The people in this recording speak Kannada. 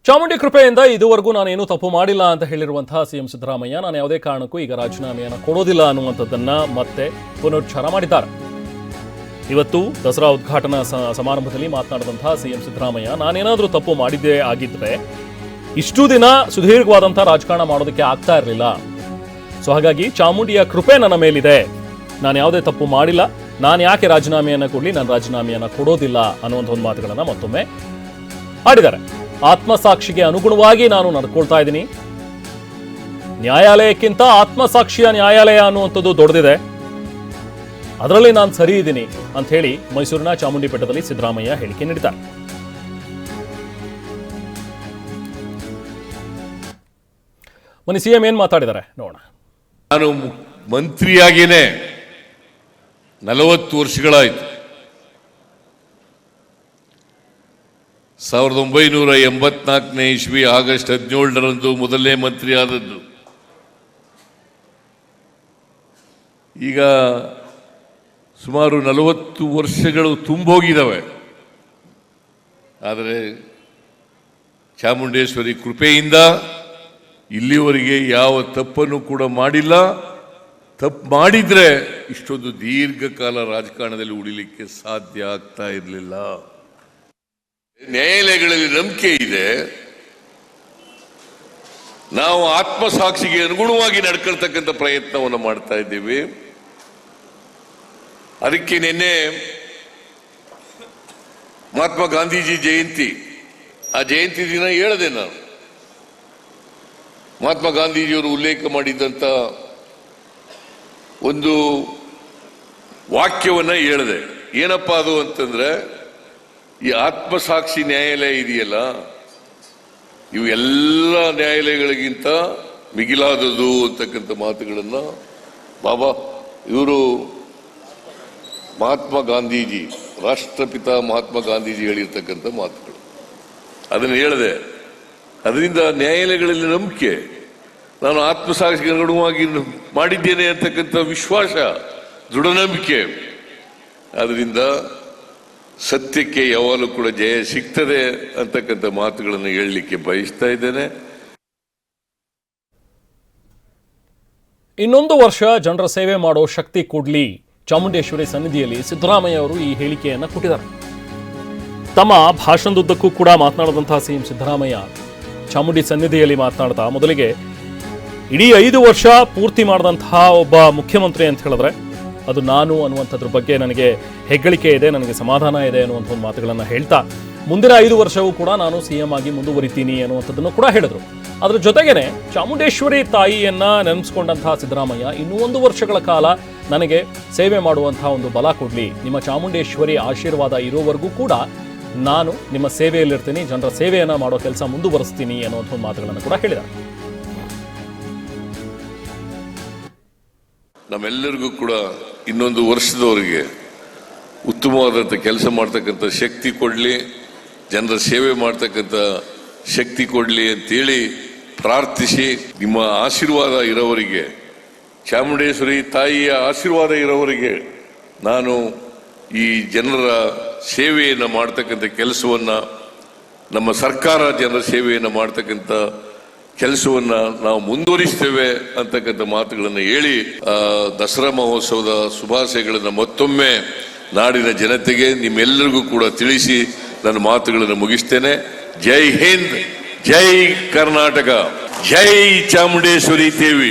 ಚಾಮುಂಡಿ ಕೃಪೆಯಿಂದ ಇದುವರೆಗೂ ನಾನೇನು ತಪ್ಪು ಮಾಡಿಲ್ಲ ಅಂತ ಹೇಳಿರುವಂತಹ ಸಿಎಂ ಸಿದ್ದರಾಮಯ್ಯ ನಾನು ಯಾವುದೇ ಕಾರಣಕ್ಕೂ ಈಗ ರಾಜೀನಾಮೆಯನ್ನು ಕೊಡೋದಿಲ್ಲ ಅನ್ನುವಂಥದ್ದನ್ನ ಮತ್ತೆ ಪುನರುಚ್ಚಾರ ಮಾಡಿದ್ದಾರೆ. ಇವತ್ತು ದಸರಾ ಉದ್ಘಾಟನಾ ಸಮಾರಂಭದಲ್ಲಿ ಮಾತನಾಡಿದಂತಹ ಸಿಎಂ ಸಿದ್ದರಾಮಯ್ಯ ನಾನೇನಾದರೂ ತಪ್ಪು ಮಾಡಿದ್ದೇ ಆಗಿದ್ರೆ ಇಷ್ಟು ದಿನ ಸುದೀರ್ಘವಾದಂತಹ ರಾಜಕಾರಣ ಮಾಡೋದಕ್ಕೆ ಆಗ್ತಾ ಇರಲಿಲ್ಲ. ಸೊ ಹಾಗಾಗಿ ಚಾಮುಂಡಿಯ ಕೃಪೆ ನನ್ನ ಮೇಲಿದೆ, ನಾನು ಯಾವುದೇ ತಪ್ಪು ಮಾಡಿಲ್ಲ, ನಾನು ಯಾಕೆ ರಾಜೀನಾಮೆಯನ್ನು ಕೊಡಲಿ, ನಾನು ರಾಜೀನಾಮೆಯನ್ನು ಕೊಡೋದಿಲ್ಲ ಅನ್ನುವಂಥ ಒಂದು ಮಾತುಗಳನ್ನು ಮತ್ತೊಮ್ಮೆ ಆಡಿದ್ದಾರೆ. ಆತ್ಮಸಾಕ್ಷಿಗೆ ಅನುಗುಣವಾಗಿ ನಾನು ನಡ್ಕೊಳ್ತಾ ಇದ್ದೀನಿ. ನ್ಯಾಯಾಲಯಕ್ಕಿಂತ ಆತ್ಮಸಾಕ್ಷಿಯ ನ್ಯಾಯಾಲಯ ಅನ್ನುವಂಥದ್ದು ದೊಡ್ಡದಿದೆ, ಅದರಲ್ಲಿ ನಾನು ಸರಿ ಇದ್ದೀನಿ ಅಂತ ಹೇಳಿ ಮೈಸೂರಿನ ಚಾಮುಂಡಿ ಬೆಟ್ಟದಲ್ಲಿ ಸಿದ್ದರಾಮಯ್ಯ ಹೇಳಿಕೆ ನೀಡಿದ್ದಾರೆ. ಮನಿ ಸಿಎಂ ಏನ್ ಮಾತಾಡಿದ್ದಾರೆ ನೋಡೋಣ. ನಾನು ಮಂತ್ರಿಯಾಗೇನೆ 40 ವರ್ಷಗಳಾಯಿತು. 1984ನೇ ಇಸ್ವಿ ಆಗಸ್ಟ್ 17ರಂದು ಮೊದಲನೇ ಮಂತ್ರಿ ಆದದ್ದು. ಈಗ ಸುಮಾರು 40 ವರ್ಷಗಳು ತುಂಬೋಗಿದ್ದಾವೆ. ಆದರೆ ಚಾಮುಂಡೇಶ್ವರಿ ಕೃಪೆಯಿಂದ ಇಲ್ಲಿವರೆಗೆ ಯಾವ ತಪ್ಪನ್ನು ಕೂಡ ಮಾಡಿಲ್ಲ. ತಪ್ಪು ಮಾಡಿದ್ರೆ ಇಷ್ಟೊಂದು ದೀರ್ಘಕಾಲ ರಾಜಕಾರಣದಲ್ಲಿ ಉಳಿಲಿಕ್ಕೆ ಸಾಧ್ಯ ಆಗ್ತಾ ಇರಲಿಲ್ಲ. ನ್ಯಾಯಾಲಯಗಳಲ್ಲಿ ನಂಬಿಕೆ ಇದೆ. ನಾವು ಆತ್ಮಸಾಕ್ಷಿಗೆ ಅನುಗುಣವಾಗಿ ನಡ್ಕೊಳ್ತಕ್ಕಂಥ ಪ್ರಯತ್ನವನ್ನು ಮಾಡ್ತಾ ಇದ್ದೀವಿ. ಅದಕ್ಕೆ ನಿನ್ನೆ ಮಹಾತ್ಮ ಗಾಂಧೀಜಿ ಜಯಂತಿ, ಆ ಜಯಂತಿ ದಿನ ಹೇಳಿದೆ ನಾನು. ಮಹಾತ್ಮ ಗಾಂಧೀಜಿಯವರು ಉಲ್ಲೇಖ ಮಾಡಿದ್ದಂಥ ಒಂದು ವಾಕ್ಯವನ್ನ ಹೇಳಿದೆ. ಏನಪ್ಪಾ ಅದು ಅಂತಂದ್ರೆ, ಈ ಆತ್ಮಸಾಕ್ಷಿ ನ್ಯಾಯಾಲಯ ಇದೆಯಲ್ಲ, ಇವು ಎಲ್ಲ ನ್ಯಾಯಾಲಯಗಳಿಗಿಂತ ಮಿಗಿಲಾದದು ಅಂತಕ್ಕಂಥ ಮಾತುಗಳನ್ನ ಇವರು ಮಹಾತ್ಮ ಗಾಂಧೀಜಿ, ರಾಷ್ಟ್ರಪಿತ ಮಹಾತ್ಮ ಗಾಂಧೀಜಿ ಹೇಳಿರ್ತಕ್ಕಂಥ ಮಾತುಗಳು, ಅದನ್ನು ಹೇಳಿದೆ. ಅದರಿಂದ ನ್ಯಾಯಾಲಯಗಳಲ್ಲಿ ನಂಬಿಕೆ, ನಾನು ಆತ್ಮಸಾಕ್ಷಿಗೆ ಅನುಗುಣವಾಗಿ ಮಾಡಿದ್ದೇನೆ ಅಂತಕ್ಕಂಥ ವಿಶ್ವಾಸ, ದೃಢ ನಂಬಿಕೆ. ಅದರಿಂದ ಸತ್ಯಕ್ಕೆ ಯಾವಾಗಲೂ ಕೂಡ ಜಯ ಸಿಗ್ತದೆ ಅಂತಕ್ಕಂಥ ಮಾತುಗಳನ್ನು ಹೇಳಲಿಕ್ಕೆ ಬಯಸ್ತಾ ಇದ್ದೇನೆ. ಇನ್ನೊಂದು ವರ್ಷ ಜನರ ಸೇವೆ ಮಾಡೋ ಶಕ್ತಿ ಕೊಡ್ಲಿ ಚಾಮುಂಡೇಶ್ವರಿ ಸನ್ನಿಧಿಯಲ್ಲಿ ಸಿದ್ದರಾಮಯ್ಯ ಅವರು ಈ ಹೇಳಿಕೆಯನ್ನು ಕೊಟ್ಟಿದ್ದಾರೆ. ತಮ್ಮ ಭಾಷಣದುದ್ದಕ್ಕೂ ಕೂಡ ಮಾತನಾಡಿದಂತಹ ಸಿಎಂ ಸಿದ್ದರಾಮಯ್ಯ ಚಾಮುಂಡಿ ಸನ್ನಿಧಿಯಲ್ಲಿ ಮಾತನಾಡ್ತಾ ಮೊದಲಿಗೆ ಇಡೀ 5 ವರ್ಷ ಪೂರ್ತಿ ಮಾಡಿದಂತಹ ಒಬ್ಬ ಮುಖ್ಯಮಂತ್ರಿ ಅಂತ ಹೇಳಿದ್ರೆ ಅದು ನಾನು ಅನ್ನುವಂಥದ್ರ ಬಗ್ಗೆ ನನಗೆ ಹೆಗ್ಗಳಿಕೆ ಇದೆ, ನನಗೆ ಸಮಾಧಾನ ಇದೆ ಅನ್ನುವಂಥ ಒಂದು ಮಾತುಗಳನ್ನು ಹೇಳ್ತಾ ಮುಂದಿನ 5 ವರ್ಷವೂ ಕೂಡ ನಾನು ಸಿಎಂ ಆಗಿ ಮುಂದುವರಿತೀನಿ ಅನ್ನುವಂಥದ್ದನ್ನು ಕೂಡ ಹೇಳಿದ್ರು. ಅದ್ರ ಜೊತೆಗೇನೆ ಚಾಮುಂಡೇಶ್ವರಿ ತಾಯಿಯನ್ನ ನೆನೆಸ್ಕೊಂಡಂತಹ ಸಿದ್ದರಾಮಯ್ಯ ಇನ್ನೂ 1 ವರ್ಷಗಳ ಕಾಲ ನನಗೆ ಸೇವೆ ಮಾಡುವಂತಹ ಒಂದು ಬಲ ಕೊಡ್ಲಿ, ನಿಮ್ಮ ಚಾಮುಂಡೇಶ್ವರಿ ಆಶೀರ್ವಾದ ಇರೋವರೆಗೂ ಕೂಡ ನಾನು ನಿಮ್ಮ ಸೇವೆಯಲ್ಲಿರ್ತೀನಿ, ಜನರ ಸೇವೆಯನ್ನ ಮಾಡೋ ಕೆಲಸ ಮುಂದುವರಿಸ್ತೀನಿ ಅನ್ನುವಂಥ ಮಾತುಗಳನ್ನು ಕೂಡ ಹೇಳಿದ್ದಾರೆ. ನಮ್ಮೆಲ್ಲರಿಗೂ ಕೂಡ ಇನ್ನೊಂದು ವರ್ಷದವರೆಗೆ ಉತ್ತಮವಾದಂಥ ಕೆಲಸ ಮಾಡ್ತಕ್ಕಂಥ ಶಕ್ತಿ ಕೊಡಲಿ, ಜನರ ಸೇವೆ ಮಾಡ್ತಕ್ಕಂಥ ಶಕ್ತಿ ಕೊಡಲಿ ಅಂತೇಳಿ ಪ್ರಾರ್ಥಿಸಿ, ನಿಮ್ಮ ಆಶೀರ್ವಾದ ಇರೋವರೆಗೆ, ಚಾಮುಂಡೇಶ್ವರಿ ತಾಯಿಯ ಆಶೀರ್ವಾದ ಇರೋವರೆಗೆ ನಾನು ಈ ಜನರ ಸೇವೆಯನ್ನು ಮಾಡ್ತಕ್ಕಂಥ ಕೆಲಸವನ್ನು, ನಮ್ಮ ಸರ್ಕಾರ ಜನರ ಸೇವೆಯನ್ನು ಮಾಡ್ತಕ್ಕಂಥ ಕೆಲಸವನ್ನು ನಾವು ಮುಂದುವರಿಸ್ತೇವೆ ಅಂತಕ್ಕಂಥ ಮಾತುಗಳನ್ನು ಹೇಳಿ ದಸರಾ ಮಹೋತ್ಸವದ ಶುಭಾಶಯಗಳನ್ನು ಮತ್ತೊಮ್ಮೆ ನಾಡಿನ ಜನತೆಗೆ ನಿಮ್ಮೆಲ್ಲರಿಗೂ ಕೂಡ ತಿಳಿಸಿ ನನ್ನ ಮಾತುಗಳನ್ನು ಮುಗಿಸ್ತೇನೆ. ಜೈ ಹಿಂದ್, ಜೈ ಕರ್ನಾಟಕ, ಜೈ ಚಾಮುಂಡೇಶ್ವರಿ ದೇವಿ.